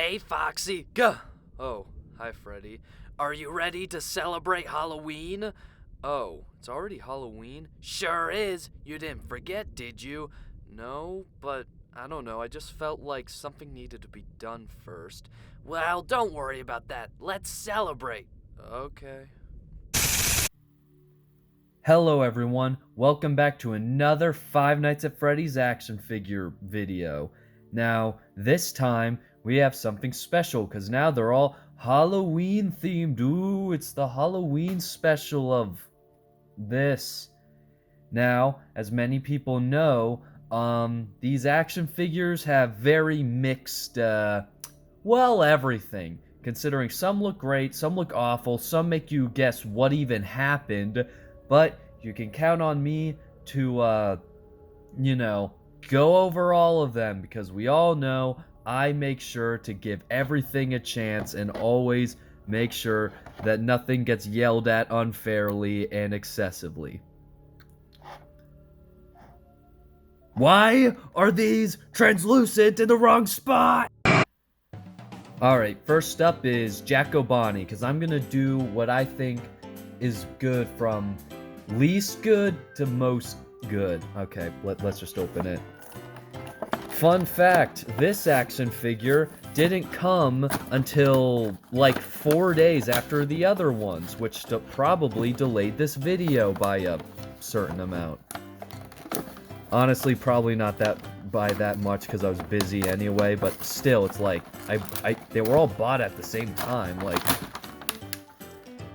Hey, Foxy. Gah. Oh, hi, Freddy. Are you ready to celebrate Halloween? Oh, it's already Halloween? Sure is. You didn't forget, did you? No, but I don't know. I just felt like something needed to be done first. Well, don't worry about that. Let's celebrate. Okay. Hello everyone, welcome back to another Five Nights at Freddy's action figure video. Now, this time, we have something special, because now they're all Halloween themed. Ooh, it's the Halloween special of this. Now, as many people know, these action figures have very mixed, everything. Considering some look great, some look awful, some make you guess what even happened, but you can count on me to, go over all of them because we all know I make sure to give everything a chance and always make sure that nothing gets yelled at unfairly and excessively. Why are these translucent in the wrong spot? Alright, first up is Jacobani, because I'm gonna do what I think is good from least good to most good. Okay, let's just open it. Fun fact, this action figure didn't come until like 4 days after the other ones, which probably delayed this video by a certain amount. Honestly, probably not by that much because I was busy anyway, but still, it's like, they were all bought at the same time, like.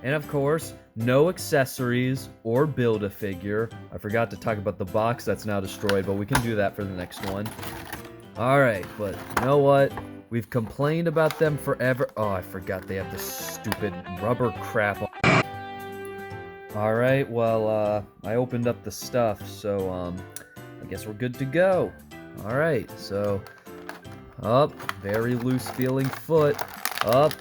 And of course, no accessories or Build-A-Figure. I forgot to talk about the box that's now destroyed, but we can do that for the next one. Alright, but you know what? We've complained about them forever. Oh, I forgot they have this stupid rubber crap on. Alright, well, I opened up the stuff, so, I guess we're good to go. Alright, so, up, very loose feeling foot, up,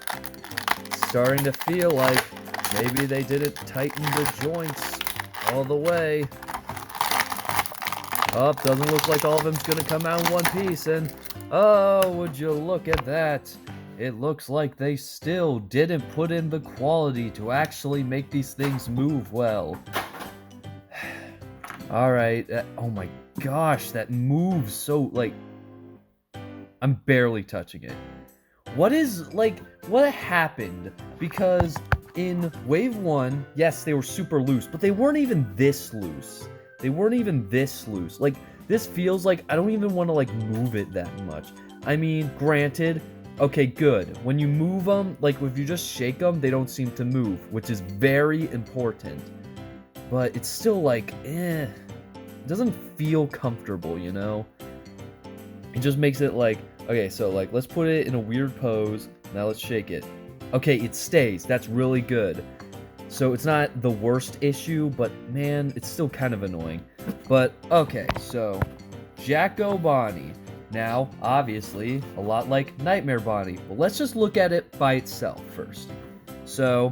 starting to feel like maybe they didn't tighten the joints all the way. Up, doesn't look like all of them's gonna come out in one piece, and oh, would you look at that? It looks like they still didn't put in the quality to actually make these things move well. Alright, oh my gosh, that moves so, like, I'm barely touching it. What happened? Because in Wave 1, yes, they were super loose, but they weren't even this loose. Like, this feels like I don't even want to, like, move it that much. I mean, granted, okay, good. When you move them, like, if you just shake them, they don't seem to move, which is very important. But it's still like, it doesn't feel comfortable, you know? It just makes it like, okay, so like, let's put it in a weird pose. Now let's shake it. Okay, it stays. That's really good. So it's not the worst issue, but man, it's still kind of annoying. But, okay, so, Jacko Bonnie. Now, obviously, a lot like Nightmare Bonnie. But let's just look at it by itself first. So,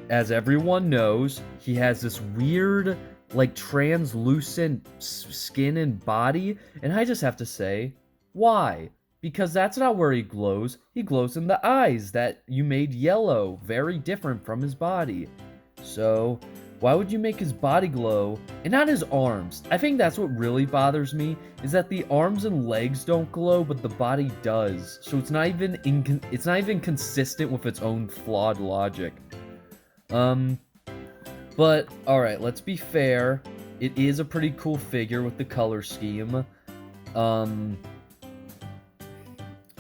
as everyone knows, he has this weird, like, translucent skin and body, and I just have to say, why? Because that's not where he glows. He glows in the eyes that you made yellow, very different from his body. So, why would you make his body glow and not his arms? I think that's what really bothers me, is that the arms and legs don't glow, but the body does. So it's not even consistent with its own flawed logic. But, alright, let's be fair. It is a pretty cool figure with the color scheme. I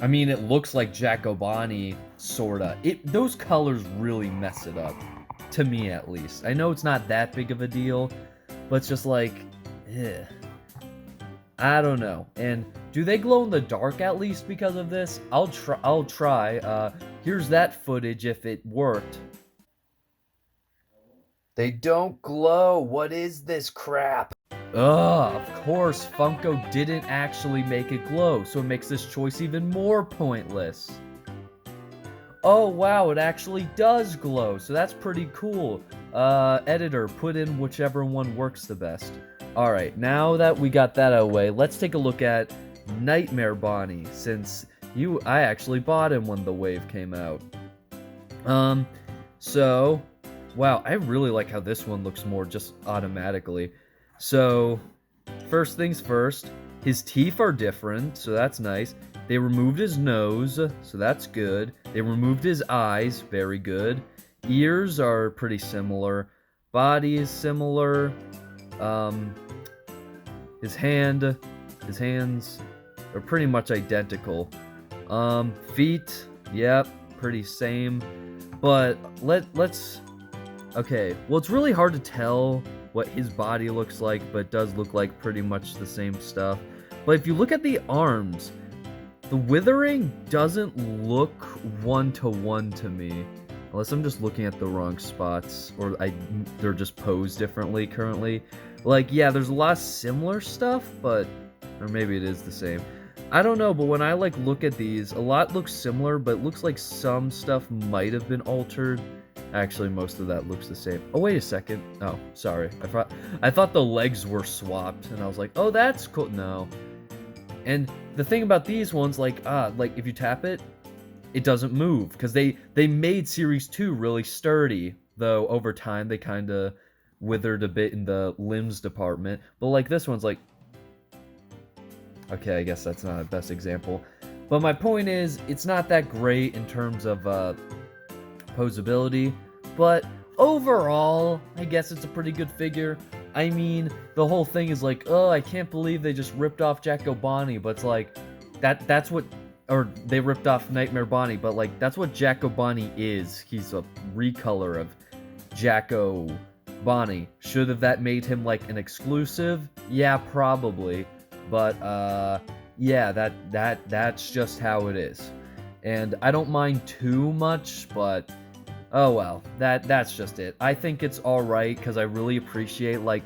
mean, it looks like Jacobani, sorta. Those colors really mess it up. To me, at least. I know it's not that big of a deal, but it's just like, I don't know. And do they glow in the dark at least because of this? I'll try. Here's that footage if it worked. They don't glow. What is this crap? Ugh, of course, Funko didn't actually make it glow, so it makes this choice even more pointless. Oh wow, it actually does glow, so that's pretty cool. Editor, put in whichever one works the best. Alright, now that we got that out of the way, let's take a look at Nightmare Bonnie, since I actually bought him when the wave came out. So, wow, I really like how this one looks more just automatically. So, first things first, his teeth are different, so that's nice. They removed his nose, so that's good. They removed his eyes, very good. Ears are pretty similar. Body is similar. His hands are pretty much identical. Feet, yep, pretty same. But let's okay, well, it's really hard to tell what his body looks like, but it does look like pretty much the same stuff. But if you look at the arms, the withering doesn't look one-to-one to me. Unless I'm just looking at the wrong spots, or they're just posed differently currently. Like, yeah, there's a lot of similar stuff, but... Or maybe it is the same. I don't know, but when I, like, look at these, a lot looks similar, but it looks like some stuff might have been altered. Actually, most of that looks the same. Oh, wait a second. Oh, sorry. I thought the legs were swapped, and I was like, oh, that's cool. No. And the thing about these ones, like if you tap it, it doesn't move, because they made Series 2 really sturdy, though over time they kind of withered a bit in the limbs department. But like this one's like... Okay, I guess that's not a best example. But my point is, it's not that great in terms of posability, but overall, I guess it's a pretty good figure. I mean, the whole thing is like, oh, I can't believe they just ripped off Jacko Bonnie, but it's like, that's what... Or they ripped off Nightmare Bonnie, but like, that's what Jacko Bonnie is. He's a recolor of Jacko Bonnie. Should have that made him like an exclusive? Yeah, probably. But yeah, that's just how it is. And I don't mind too much, but oh well, that's just it. I think it's alright, because I really appreciate, like,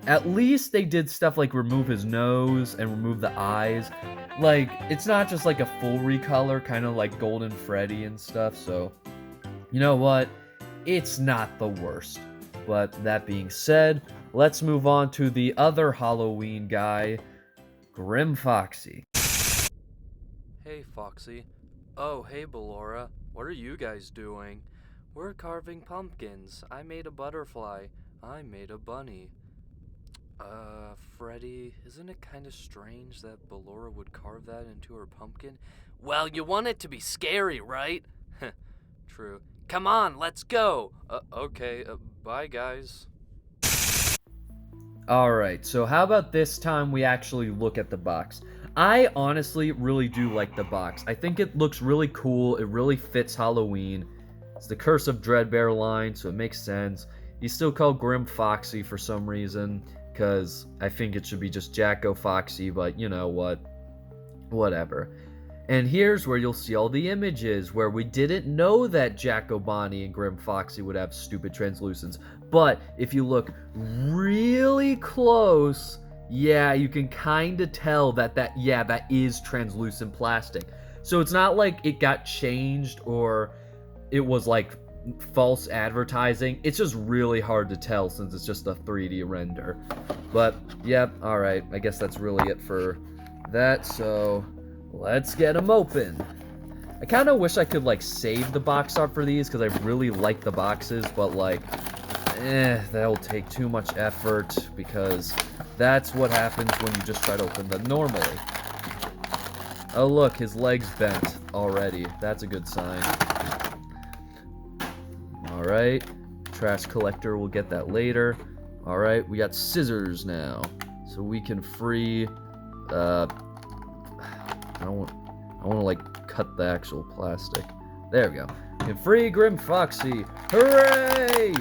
at least they did stuff like remove his nose and remove the eyes. Like, it's not just like a full recolor, kind of like Golden Freddy and stuff, so... You know what? It's not the worst. But that being said, let's move on to the other Halloween guy, Grim Foxy. Hey, Foxy. Oh, hey, Ballora. What are you guys doing? We're carving pumpkins. I made a butterfly. I made a bunny. Freddy, isn't it kind of strange that Ballora would carve that into her pumpkin? Well, you want it to be scary, right? True. Come on, let's go! Okay, bye, guys. Alright, so how about this time we actually look at the box? I honestly really do like the box. I think it looks really cool. It really fits Halloween. It's the Curse of Dreadbear line, so it makes sense. He's still called Grim Foxy for some reason, because I think it should be just Jacko Foxy, but you know what? Whatever. And here's where you'll see all the images, where we didn't know that Jacko Bonnie and Grim Foxy would have stupid translucents. But if you look really close, yeah, you can kind of tell that is translucent plastic. So it's not like it got changed or it was like false advertising. It's just really hard to tell since it's just a 3D render. But yep, alright, I guess that's really it for that, so let's get them open. I kind of wish I could like save the box art for these, because I really like the boxes, but like, that'll take too much effort, because that's what happens when you just try to open them normally. Oh look, his leg's bent already. That's a good sign. Alright, trash collector, we'll get that later. Alright, we got scissors now, so we can free, I want to like cut the actual plastic. There we go. We can free Grim Foxy. Hooray!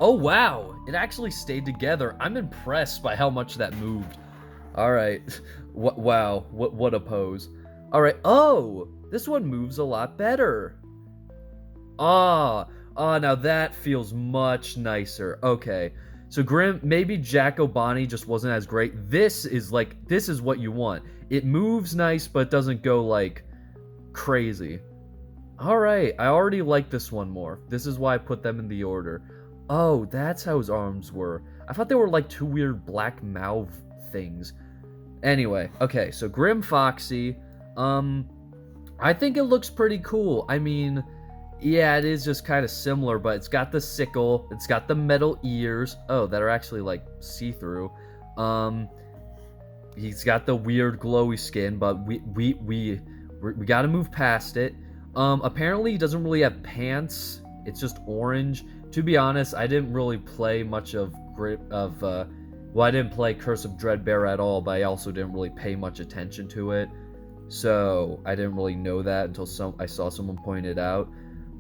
Oh wow, it actually stayed together. I'm impressed by how much that moved. Alright, wow, what a pose. Alright, oh, this one moves a lot better. Now that feels much nicer. Okay, so Grim, maybe Jacko Bonnie just wasn't as great. This is what you want. It moves nice, but it doesn't go like crazy. Alright, I already like this one more. This is why I put them in the order. Oh, that's how his arms were. I thought they were like two weird black mouth things. Anyway, okay, so Grim Foxy. I think it looks pretty cool. I mean, yeah, it is just kind of similar, but it's got the sickle, it's got the metal ears. Oh, that are actually like see-through. He's got the weird glowy skin, but we got to move past it. Apparently he doesn't really have pants. It's just orange. To be honest, I didn't really play much of well, I didn't play Curse of Dreadbear at all, but I also didn't really pay much attention to it. So I didn't really know that until I saw someone point it out.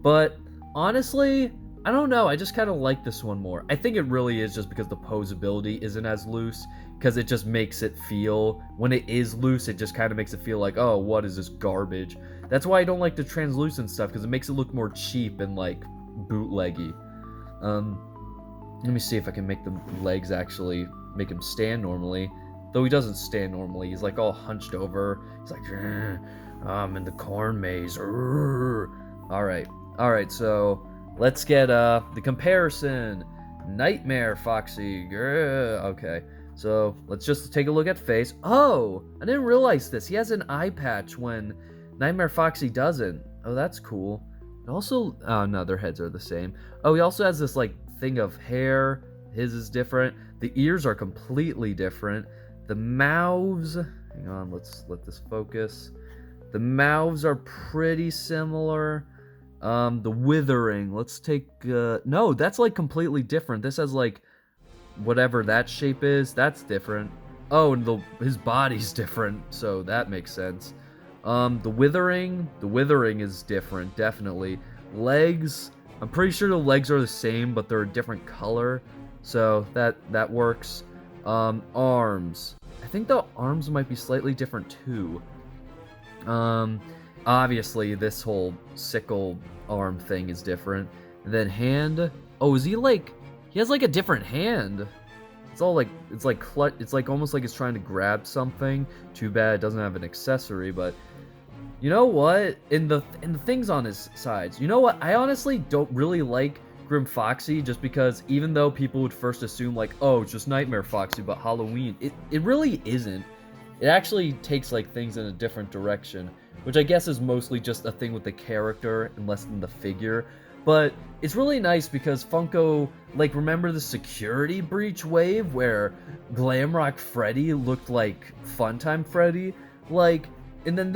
But honestly, I don't know. I just kind of like this one more. I think it really is just because the posability isn't as loose, because it just makes it feel, when it is loose, it just kind of makes it feel like, oh, what is this garbage? That's why I don't like the translucent stuff, because it makes it look more cheap and like bootleggy. Let me see if I can make the legs actually make him stand normally. Though he doesn't stand normally. He's like all hunched over. He's like, I'm in the corn maze. Alright, so let's get the comparison. Nightmare Foxy. Okay, so let's just take a look at face. Oh, I didn't realize this. He has an eye patch when Nightmare Foxy doesn't. Oh, that's cool. And also, oh no, their heads are the same. Oh, he also has this like thing of hair. His is different. The ears are completely different. The mouths, hang on, let's let this focus. The mouths are pretty similar. The withering, let's take, no, that's like completely different. This has like, whatever that shape is, that's different. Oh, and his body's different, so that makes sense. The withering is different, definitely. Legs, I'm pretty sure the legs are the same, but they're a different color, so that works. Arms. I think the arms might be slightly different too. Obviously this whole sickle arm thing is different. And then hand. Oh, is he like? He has like a different hand. It's all like it's like almost like it's trying to grab something. Too bad it doesn't have an accessory, but you know what? In the things on his sides, you know what? I honestly don't really like Grim Foxy, just because even though people would first assume like, oh, it's just Nightmare Foxy but Halloween, it really isn't. It actually takes like things in a different direction, which I guess is mostly just a thing with the character and less than the figure. But it's really nice because Funko, like, remember the security breach wave where Glamrock Freddy looked like Funtime Freddy? Like, and then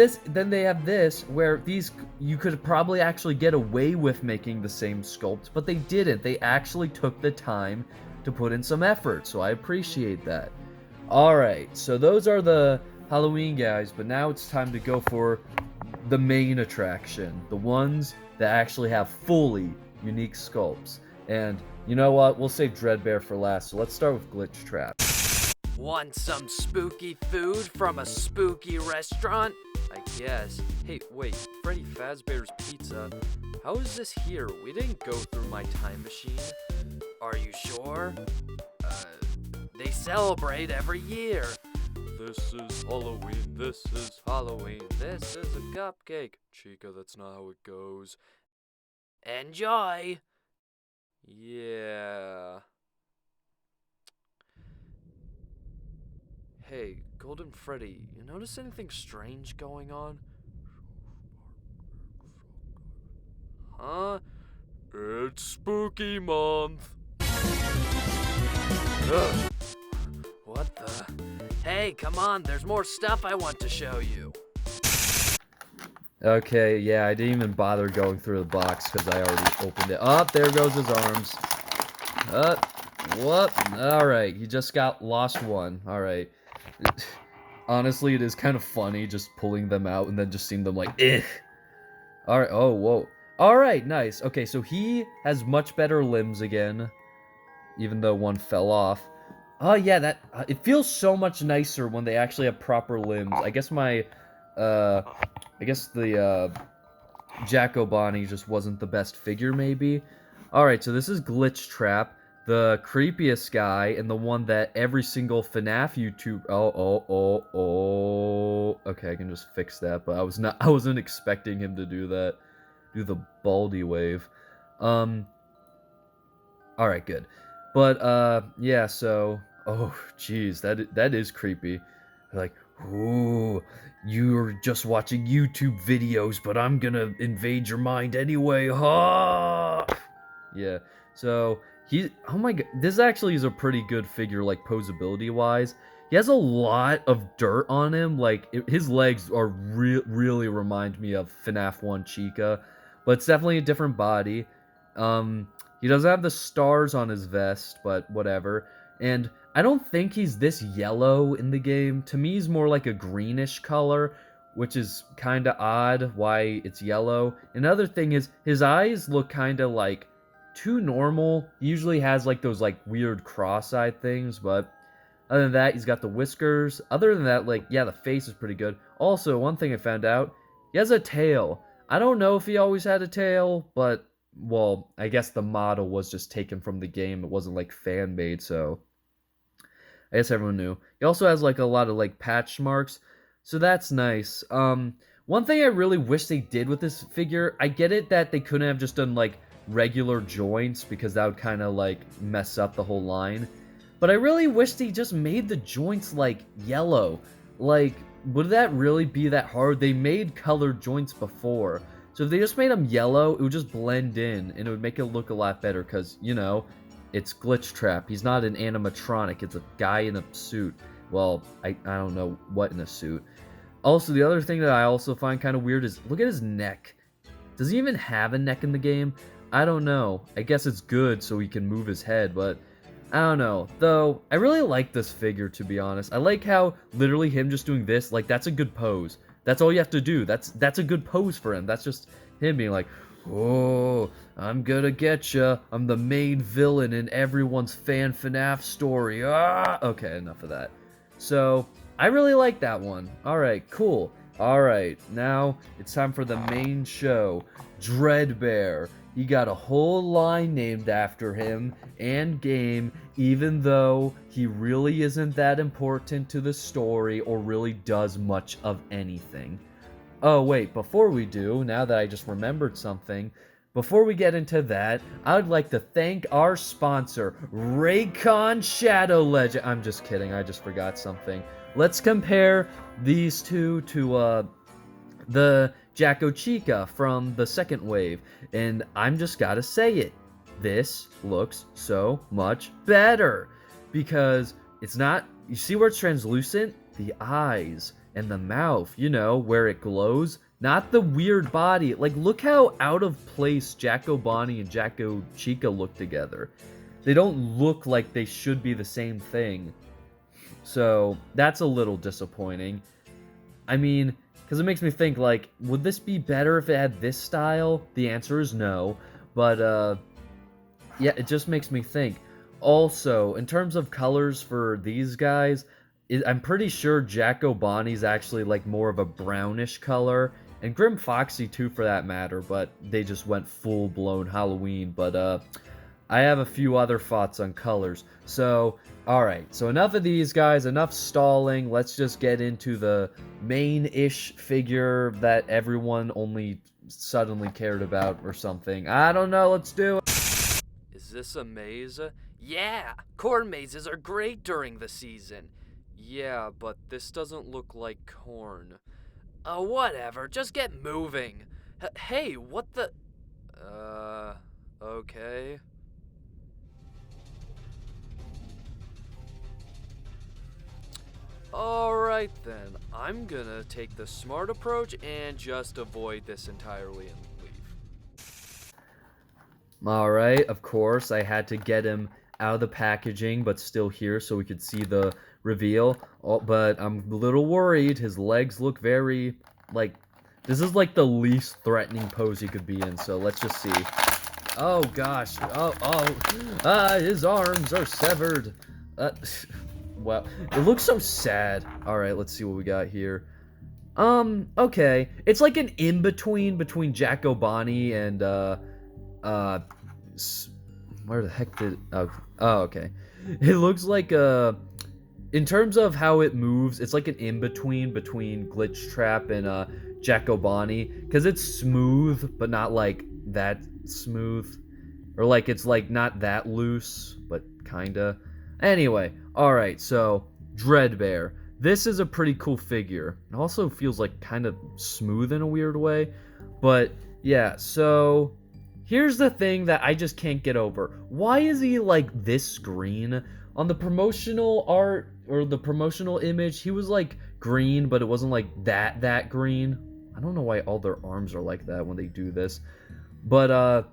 they have this, where these, you could probably actually get away with making the same sculpt, but they didn't. They actually took the time to put in some effort, so I appreciate that. Alright, so those are the Halloween guys, but now it's time to go for the main attraction. The ones that actually have fully unique sculpts. And you know what? We'll save Dreadbear for last, so let's start with Glitch Trap. Want some spooky food from a spooky restaurant? I guess. Hey, wait, Freddy Fazbear's Pizza. How is this here? We didn't go through my time machine. Are you sure? They celebrate every year. This is Halloween, this is Halloween, this is a cupcake. Chica, that's not how it goes. Enjoy! Yeah. Hey, Golden Freddy, you notice anything strange going on? Huh? It's spooky month. Ugh. What the? Hey, come on, there's more stuff I want to show you. Okay, yeah, I didn't even bother going through the box because I already opened it. Oh, there goes his arms. What? Alright, he just lost one. Alright. Honestly, it is kind of funny just pulling them out and then just seeing them like, ugh. Alright, oh, whoa. Alright, nice. Okay, so he has much better limbs again, even though one fell off. Oh, yeah, that, it feels so much nicer when they actually have proper limbs. I guess the, Jack O'Bonnie just wasn't the best figure, maybe. Alright, so this is Glitch Trap, the creepiest guy, and the one that every single FNAF YouTube... Okay, I can just fix that, but I wasn't expecting him to do that. Do the Baldy wave. Alright, good. But yeah, so oh jeez, that is creepy. Like, ooh, you're just watching YouTube videos, but I'm gonna invade your mind anyway, huh? Yeah. So oh my god, this actually is a pretty good figure, like posability wise. He has a lot of dirt on him. Like his legs are really remind me of FNAF 1 Chica, but it's definitely a different body. Um, he doesn't have the stars on his vest, but whatever. And I don't think he's this yellow in the game. To me, he's more like a greenish color, which is kind of odd why it's yellow. Another thing is his eyes look kind of like too normal. He usually has like those like weird cross-eyed things, but other than that, he's got the whiskers. Other than that, like, yeah, the face is pretty good. Also, one thing I found out, he has a tail. I don't know if he always had a tail, but well, I guess the model was just taken from the game. It wasn't like fan made, so I guess everyone knew. He also has like a lot of like patch marks, so that's nice. One thing I really wish they did with this figure, I get it that they couldn't have just done like regular joints because that would kind of like mess up the whole line. But I really wish they just made the joints like yellow. Like, would that really be that hard? They made colored joints before. So if they just made them yellow, it would just blend in and it would make it look a lot better because, you know, it's Glitch Trap. He's not an animatronic. It's a guy in a suit. Well, I don't know what in a suit. Also, the other thing that I also find kind of weird is look at his neck. Does he even have a neck in the game? I don't know. I guess it's good so he can move his head, but I don't know. Though, I really like this figure, to be honest. I like how literally him just doing this, like, that's a good pose. That's all you have to do. That's a good pose for him. That's just him being like, oh, I'm gonna get ya. I'm the main villain in everyone's fan FNAF story. Ah! Okay, enough of that. So, I really like that one. Alright, cool. Alright, now it's time for the main show. Dreadbear. He got a whole line named after him and game, even though he really isn't that important to the story or really does much of anything. Oh wait, before we do, now that I just remembered something, before we get into that, I would like to thank our sponsor, Raycon Shadow Legend. I'm just kidding, I just forgot something. Let's compare these two to the Jacko Chica from the second wave, and I'm just gotta say it. This looks so much better because it's not, you see where it's translucent? The eyes and the mouth, you know, where it glows, not the weird body. Like, look how out of place Jacko Bonnie and Jacko Chica look together. They don't look like they should be the same thing. So, that's a little disappointing. I mean, because it makes me think, like, would this be better if it had this style? The answer is no. But, yeah, it just makes me think. Also, in terms of colors for these guys, I'm pretty sure Jacko Bonnie's actually, like, more of a brownish color. And Grim Foxy, too, for that matter. But they just went full-blown Halloween. But, I have a few other thoughts on colors. So, alright. So, enough of these guys. Enough stalling. Let's just get into the main-ish figure that everyone only suddenly cared about or something. I don't know. Let's do it. Is this a maze? Yeah, corn mazes are great during the season. Yeah, but this doesn't look like corn. Whatever, just get moving. Hey, what the... okay. Alright then, I'm gonna take the smart approach and just avoid this entirely and leave. Alright, of course, I had to get him out of the packaging, but still here so we could see the reveal. Oh, but I'm a little worried. His legs look very, like, this is like the least threatening pose he could be in, so let's just see. Oh gosh, his arms are severed. Well, it looks so sad. Alright, let's see what we got here. Okay. It's like an in-between between Jacko Bonnie and, where the heck did... Oh, okay. It looks like, in terms of how it moves, it's like an in-between between Glitch Trap and, Jacko Bonnie. Because it's smooth, but not, like, that smooth. Or, like, it's, like, not that loose, but kinda. Anyway, alright, so Dreadbear. This is a pretty cool figure. It also feels like kind of smooth in a weird way. But yeah, so here's the thing that I just can't get over. Why is he like this green? On the promotional art or the promotional image, he was like green, but it wasn't like that green. I don't know why all their arms are like that when they do this. But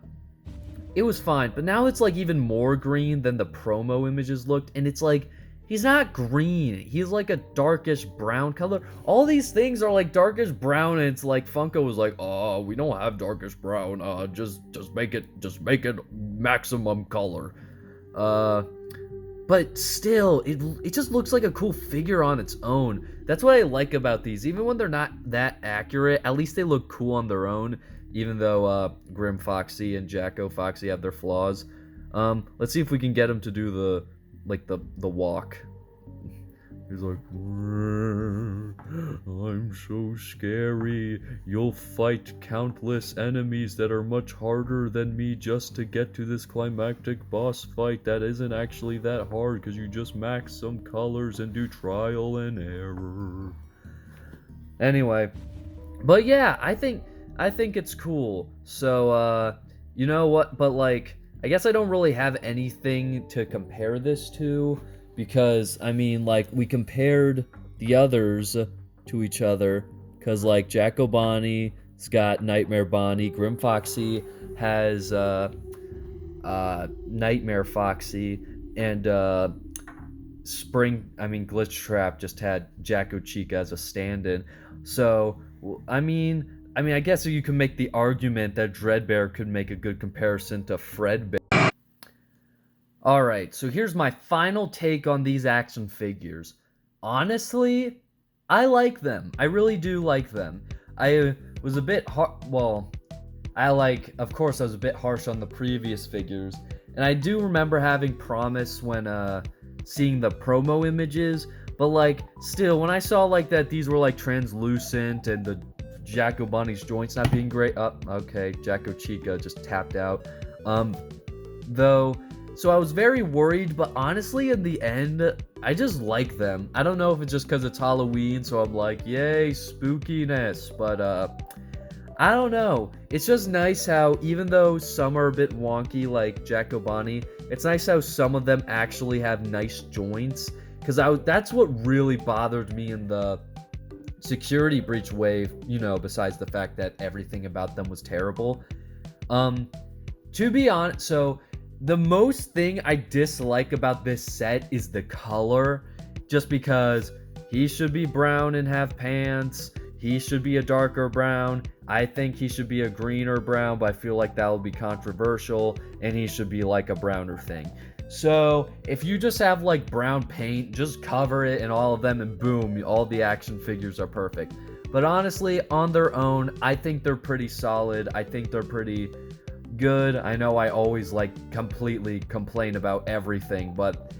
it was fine. But now it's like even more green than the promo images looked, and it's like he's not green. He's like a darkish brown color. All these things are like darkish brown, and it's like Funko was like, "Oh, we don't have darkish brown. Just make it maximum color." But still, it just looks like a cool figure on its own. That's what I like about these. Even when they're not that accurate, at least they look cool on their own. Even though Grim Foxy and Jacko Foxy have their flaws. Let's see if we can get him to do the walk. He's like, I'm so scary. You'll fight countless enemies that are much harder than me just to get to this climactic boss fight that isn't actually that hard because you just max some colors and do trial and error. Anyway, but yeah, I think it's cool. So, you know what? But like, I guess I don't really have anything to compare this to. Because, I mean, like, we compared the others to each other. Because, like, Jacko Bonnie's got Nightmare Bonnie. Grim Foxy has Nightmare Foxy. And Glitch Trap just had Jacko Chica as a stand-in. So, I mean, I guess you can make the argument that Dreadbear could make a good comparison to Fredbear. Alright, so here's my final take on these action figures. Honestly, I like them. I really do like them. I was a bit of course I was a bit harsh on the previous figures. And I do remember having promise when seeing the promo images. But like, still, when I saw like that these were like translucent and the Jacko Bonnie's joints not being great. Okay, Jacko Chica just tapped out. So I was very worried, but honestly, in the end, I just like them. I don't know if it's just because it's Halloween, so I'm like, yay, spookiness. But, I don't know. It's just nice how, even though some are a bit wonky, like Jacko Bonnie, it's nice how some of them actually have nice joints. Because that's what really bothered me in the security breach wave, you know, besides the fact that everything about them was terrible. To be honest, so the most thing I dislike about this set is the color, just because he should be brown and have pants, he should be a darker brown, I think he should be a greener brown, but I feel like that will be controversial, and he should be like a browner thing. So, if you just have like brown paint, just cover it in all of them and boom, all the action figures are perfect. But honestly, on their own, I think they're pretty solid, I think they're pretty good. I know I always like completely complain about everything, but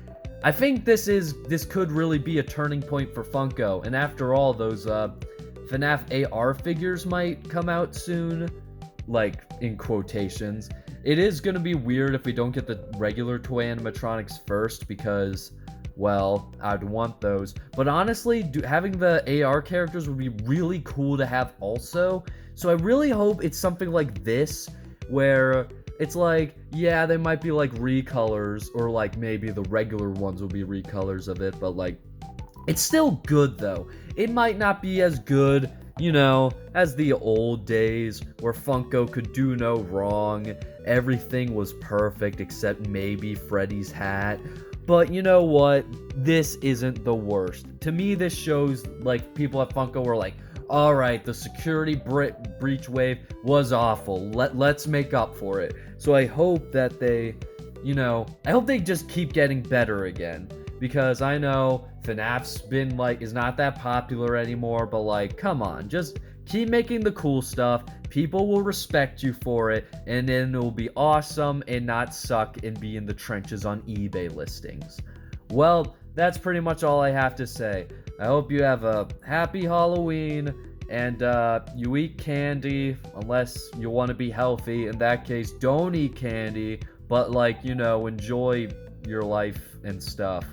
I think this could really be a turning point for Funko. And after all, those FNAF AR figures might come out soon, like in quotations. It is gonna be weird if we don't get the regular toy animatronics first because, well, I'd want those. But honestly, having the AR characters would be really cool to have also. So I really hope it's something like this, where it's like, yeah, they might be like recolors, or like maybe the regular ones will be recolors of it, but like, it's still good though. It might not be as good, you know, as the old days where Funko could do no wrong. Everything was perfect except maybe Freddy's hat. But you know what? This isn't the worst. To me, this shows like people at Funko were like, alright, the security breach wave was awful. Let's make up for it. So I hope that they, you know, I hope they just keep getting better again. Because I know FNAF's been like, is not that popular anymore, but like, come on, just keep making the cool stuff. People will respect you for it, and then it will be awesome and not suck and be in the trenches on eBay listings. Well, that's pretty much all I have to say. I hope you have a happy Halloween, and you eat candy, unless you want to be healthy. In that case, don't eat candy, but like, you know, enjoy your life and stuff.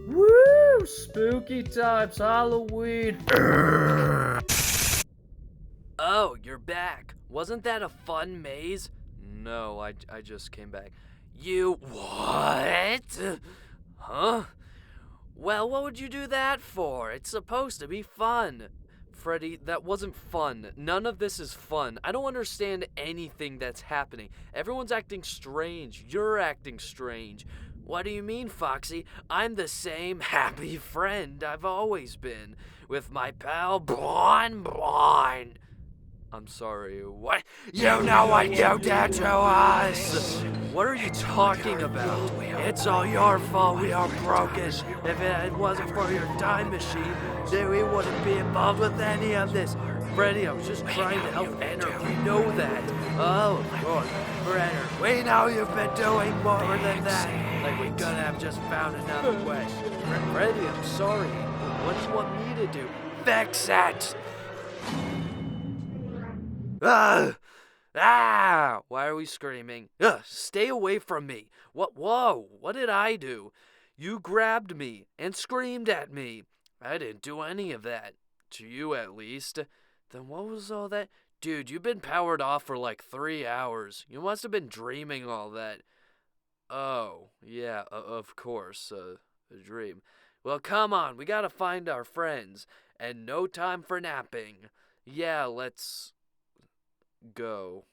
Woo! Spooky times, Halloween. Oh, you're back. Wasn't that a fun maze? No, I just came back. You what? Huh? Well, what would you do that for? It's supposed to be fun. Freddy, that wasn't fun. None of this is fun. I don't understand anything that's happening. Everyone's acting strange. You're acting strange. What do you mean, Foxy? I'm the same happy friend I've always been. With my pal Blonde. I'm sorry, what? You know what you did to us! What are you talking about? It's all your fault, we are broken. If it wasn't for your time machine, then we wouldn't be involved with any of this. Freddy, I was just trying to help Enter, we know that. Oh, of course, Brenner, we know you've been doing more than that. Like we could have just found another way. Freddy, I'm sorry, what do you want me to do? Fix it! Ah! Why are we screaming? Stay away from me. Whoa, what did I do? You grabbed me and screamed at me. I didn't do any of that. To you, at least. Then what was all that? Dude, you've been powered off for like 3 hours. You must have been dreaming all that. Oh, yeah, of course, a dream. Well, come on, we gotta find our friends. And no time for napping. Yeah, let's go.